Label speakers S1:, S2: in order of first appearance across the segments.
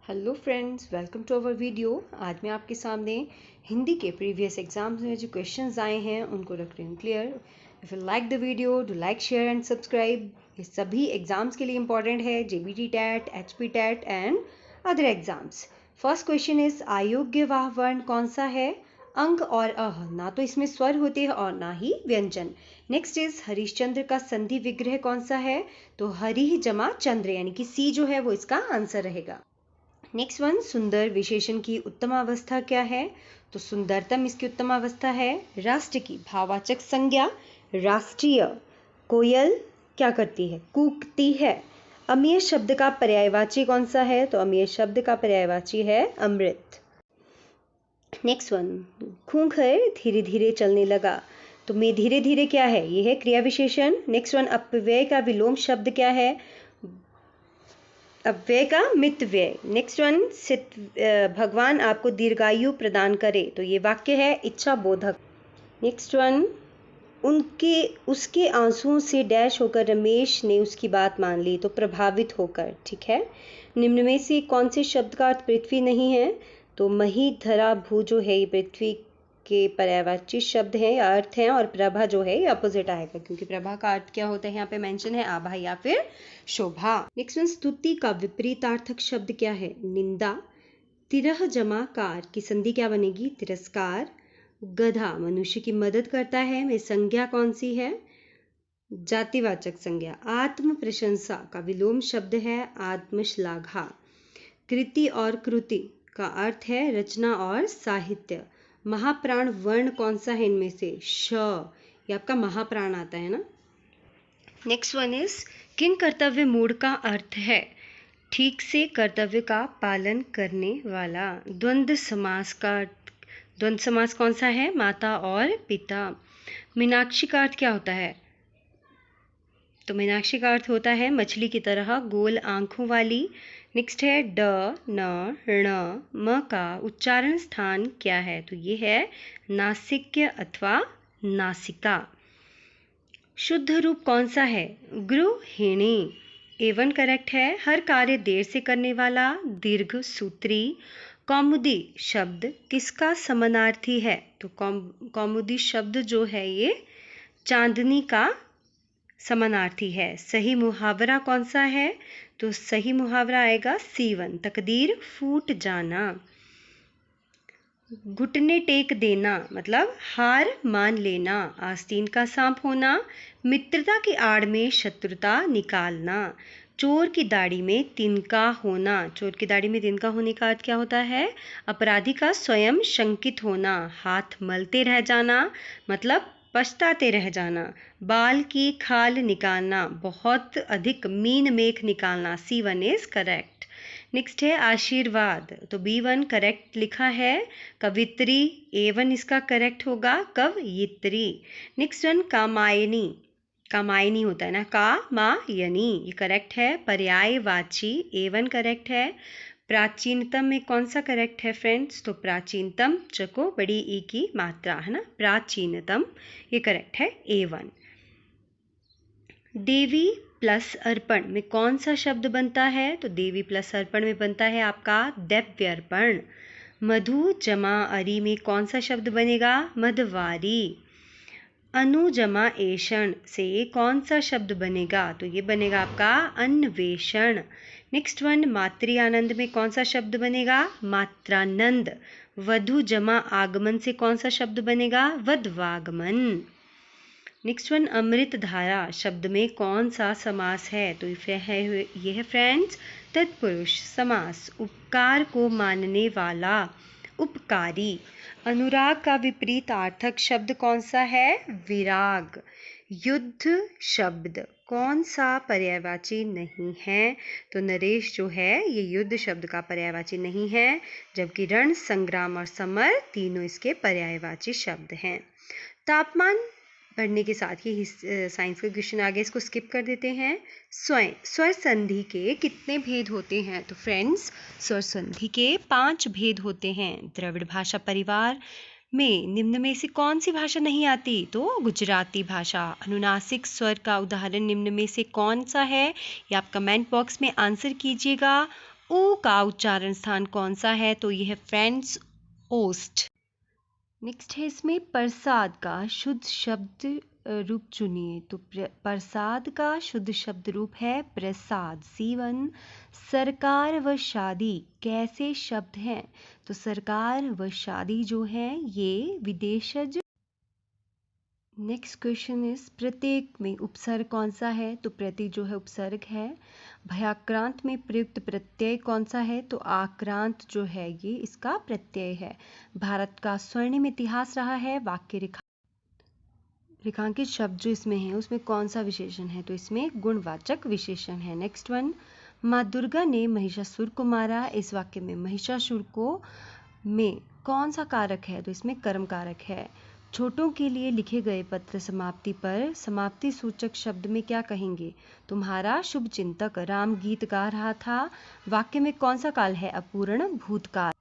S1: Hello friends, welcome to our video. आज मैं आपके सामने हिंदी के प्रीवियस एग्जाम्स में जो क्वेश्चंस आए हैं उनको रख रही हूँ clear. If you like the video do like share and subscribe. ये सभी एग्जाम्स के लिए इंपॉर्टेंट है, JBT TET, HP TET and other exams. First question is अयोग्य वाह वर्ण कौन सा है? अंक और अह, ना तो इसमें स्वर होते हैं और ना ही व्यंजन। नेक्स्ट इज हरिश्चंद्र का संधि विग्रह कौन सा है? तो हरि जमा चंद्र, यानी कि सी जो है वो इसका आंसर रहेगा। नेक्स्ट वन, सुंदर विशेषण की उत्तम अवस्था क्या है? तो सुंदरतम इसकी उत्तम अवस्था है। राष्ट्र की भाववाचक संज्ञा राष्ट्रीय। कोयल क्या करती है? कूकती है। अमीय शब्द का पर्यायवाची कौन सा है? तो अमीय शब्द का पर्यायवाची है अमृत। नेक्स्ट वन, खूंखार धीरे धीरे चलने लगा। तो मैं धीरे धीरे क्या है? ये है क्रिया विशेषण। नेक्स्ट वन, अपव्यय का विलोम शब्द क्या है? अव्यय का मितव्यय। नेक्स्ट वन, भगवान आपको दीर्घायु प्रदान करे। तो ये वाक्य है इच्छा बोधक। नेक्स्ट वन, उसके आंसुओं से डैश होकर रमेश ने उसकी बात मान ली। तो प्रभावित होकर, ठीक है। निम्न में से कौन से शब्द का अर्थ पृथ्वी नहीं है? तो मही धरा भू जो है ये पृथ्वी के पर्यायवाची शब्द हैं या अर्थ हैं, और प्रभा जो है ये अपोजिट आएगा, क्योंकि प्रभा का अर्थ क्या होता है यहाँ पे मेंशन है, आभा या फिर शोभा। नेक्स्ट वन, स्तुति का विपरीतार्थक शब्द क्या है? निंदा। तिरह जमा कार की संधि क्या बनेगी? तिरस्कार। गधा मनुष्य की मदद करता है, में संज्ञा कौन सी है? जातिवाचक संज्ञा। आत्म प्रशंसा का विलोम शब्द है आत्मश्लाघा। कृति और कृति का अर्थ है रचना और साहित्य। महाप्राण वर्ण कौन सा है इनमें से? श। ये आपका महाप्राण आता है ना। नेक्स्ट वन इज किन कर्तव्य मूढ़ का अर्थ है? ठीक से कर्तव्य का पालन करने वाला। द्वंद्व समास कौन सा है? माता और पिता। मीनाक्षी का अर्थ क्या होता है? तो मीनाक्षी का अर्थ होता है मछली की तरह गोल आंखों वाली। नेक्स्ट है ड, न, ण, म का उच्चारण स्थान क्या है? तो ये है नासिक्य अथवा नासिका। शुद्ध रूप कौन सा है? गृहिणी। A1 करेक्ट है। हर कार्य देर से करने वाला, दीर्घ सूत्री। कौमुदी शब्द किसका समानार्थी है? तो कौमुदी शब्द जो है ये चांदनी का समानार्थी है। सही मुहावरा कौन सा है? तो सही मुहावरा आएगा C1, तकदीर फूट जाना। घुटने टेक देना मतलब हार मान लेना। आस्तीन का सांप होना। मित्रता की आड़ में शत्रुता निकालना। चोर की दाढ़ी में तिनका होना। चोर की दाढ़ी में तिनका होने का अर्थ क्या होता है? अपराधी का स्वयं शंकित होना। हाथ मलते रह जाना मतलब पछताते रह जाना। बाल की खाल निकालना, बहुत अधिक मीन मेख निकालना। C1 is correct. नेक्स्ट है आशीर्वाद। तो B1 करेक्ट लिखा है। कवित्री A1 इसका करेक्ट होगा। कवयित्री। Next one, Kamayani. कामायनी होता है ना, कामायनी, ये करेक्ट है। पर्यायवाची A1 करेक्ट है। प्राचीनतम में कौन सा करेक्ट है फ्रेंड्स? तो प्राचीनतम चको बड़ी ई की मात्रा है ना, प्राचीनतम, ये करेक्ट है A1। देवी प्लस अर्पण में कौन सा शब्द बनता है? तो देवी प्लस अर्पण में बनता है आपका दैव्यर्पण। मधु जमा अरी में कौन सा शब्द बनेगा? मधवारी। अनु जमा एषण से कौन सा शब्द बनेगा? तो ये बनेगा आपका अन्वेषण। नेक्स्ट वन, मातृ आनंद में कौन सा शब्द बनेगा? मात्रानंद। वधु जमा आगमन से कौन सा शब्द बनेगा? वधवागमन। नेक्स्ट वन, अमृत धारा शब्द में कौन सा समास है? तो ये है फ्रेंड्स तत्पुरुष समास। उपकार को मानने वाला, उपकारी। अनुराग का विपरीतार्थक शब्द कौन सा है? विराग। युद्ध शब्द कौन सा पर्यायवाची नहीं है? तो नरेश जो है ये युद्ध शब्द का पर्यायवाची नहीं है, जबकि रण, संग्राम और समर तीनों इसके पर्यायवाची शब्द हैं। तापमान बढ़ने के साथ ही साइंस का क्वेश्चन आगे, इसको स्किप कर देते हैं। स्वर संधि के कितने भेद होते हैं? तो फ्रेंड्स स्वर संधि के 5 भेद होते हैं। द्रविड़ भाषा परिवार में निम्न में से कौन सी भाषा नहीं आती? तो गुजराती भाषा। अनुनासिक स्वर का उदाहरण निम्न में से कौन सा है? ये आप कमेंट बॉक्स में आंसर कीजिएगा ओ का उच्चारण स्थान कौन सा है? तो ये है फ्रेंड्स ओस्ट। नेक्स्ट है इसमें प्रसाद का शुद्ध शब्द रूप चुनिए। तो प्रसाद का शुद्ध शब्द रूप है प्रसाद। C1 सरकार व शादी कैसे शब्द हैं? तो सरकार व शादी जो है ये विदेशज। नेक्स्ट क्वेश्चन इज प्रत्येक में उपसर्ग कौन सा है? तो प्रति जो है उपसर्ग है। भयाक्रांत में प्रयुक्त प्रत्यय कौन सा है? तो आक्रांत जो है ये इसका प्रत्यय है। भारत का स्वर्णिम इतिहास रहा है। वाक्य रेखांकित शब्द जो इसमें है उसमें कौन सा विशेषण है? तो इसमें गुणवाचक विशेषण है। नेक्स्ट वन, माँ दुर्गा ने महिषासुर को मारा। इस वाक्य में महिषासुर को में कौन सा कारक है? तो इसमें कर्म कारक है। छोटों के लिए लिखे गए पत्र समाप्ति पर समाप्ति सूचक शब्द में क्या कहेंगे? तुम्हारा शुभ चिंतक राम गीत गा रहा था। वाक्य में कौन सा काल है? अपूर्ण भूतकाल।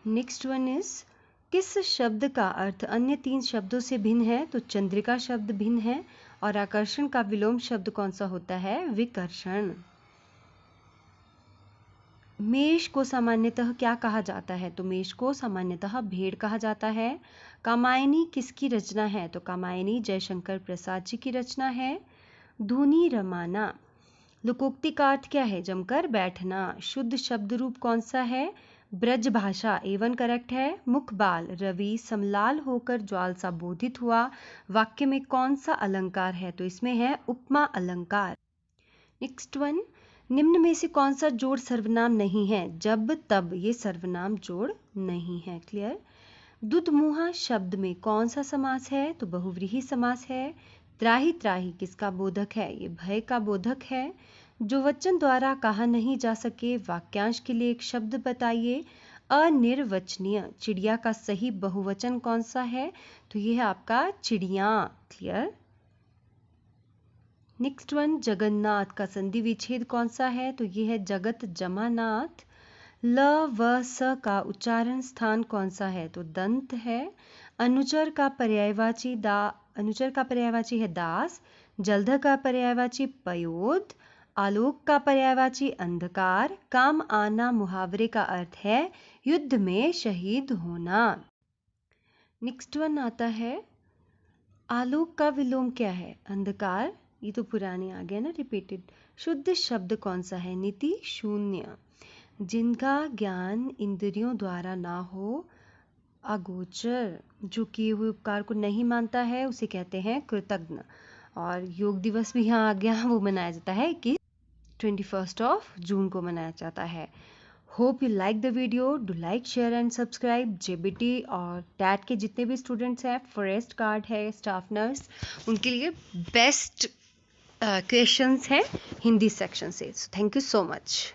S1: नेक्स्ट वन इज किस शब्द का अर्थ अन्य 3 शब्दों से भिन्न है? तो चंद्रिका शब्द भिन्न है। और आकर्षण का विलोम शब्द कौन सा होता है? विकर्षण। मेष को सामान्यतः क्या कहा जाता है? तो मेष को सामान्यतः भेड़ कहा जाता है। कामायनी किसकी रचना है? तो कामायनी जयशंकर प्रसाद जी की रचना है। धुनी रमाना। लोकोक्ति का अर्थ क्या है? जमकर बैठना। शुद्ध शब्द रूप कौन सा है? ब्रज भाषा। A1 करेक्ट है। मुख बाल। रवि समलाल होकर ज्वाल सा बोधित हुआ। वाक्य में कौन सा अलंकार है? तो इसमें है उपमा अलंकार। नेक्स्ट वन, निम्न में से कौन सा जोड़ सर्वनाम नहीं है? जब तब ये सर्वनाम जोड़ नहीं है। क्लियर। दुधमुहा शब्द में कौन सा समास है? तो बहुव्रीहि समास है। त्राही त्राही किसका बोधक है? ये भय का बोधक है। जो वचन द्वारा कहा नहीं जा सके वाक्यांश के लिए एक शब्द बताइए। अनिर्वचनीय चिड़िया का सही बहुवचन कौन सा है? तो ये है आपका चिड़िया। क्लियर। नेक्स्ट वन, जगन्नाथ का संधि विच्छेद कौन सा है? तो ये है जगत जमानाथ। ल व स का उच्चारण स्थान कौन सा है? तो दंत है। अनुचर का पर्यायवाची है दास। जलधर का पर्यायवाची पयोद। आलोक का पर्यायवाची अंधकार। काम आना मुहावरे का अर्थ है युद्ध में शहीद होना। नेक्स्ट वन आता है आलोक का विलोम क्या है? अंधकार। ये तो पुराने आ गया ना, रिपीटेड। शुद्ध शब्द कौन सा है? नीति शून्य। जिनका ज्ञान इंद्रियों द्वारा ना हो, अगोचर, जो किए हुए उपकार को नहीं मानता है उसे कहते हैं कृतज्ञ। और योग दिवस भी यहाँ आ गया, वो मनाया जाता है कि 21 जून को मनाया जाता है। Hope you like the video. Do like, share and subscribe. JBT और टैट के जितने भी स्टूडेंट्स हैं, फॉरेस्ट गार्ड है, स्टाफ नर्स, उनके लिए बेस्ट क्वेश्चंस हैं हिंदी सेक्शन से। Thank you so much.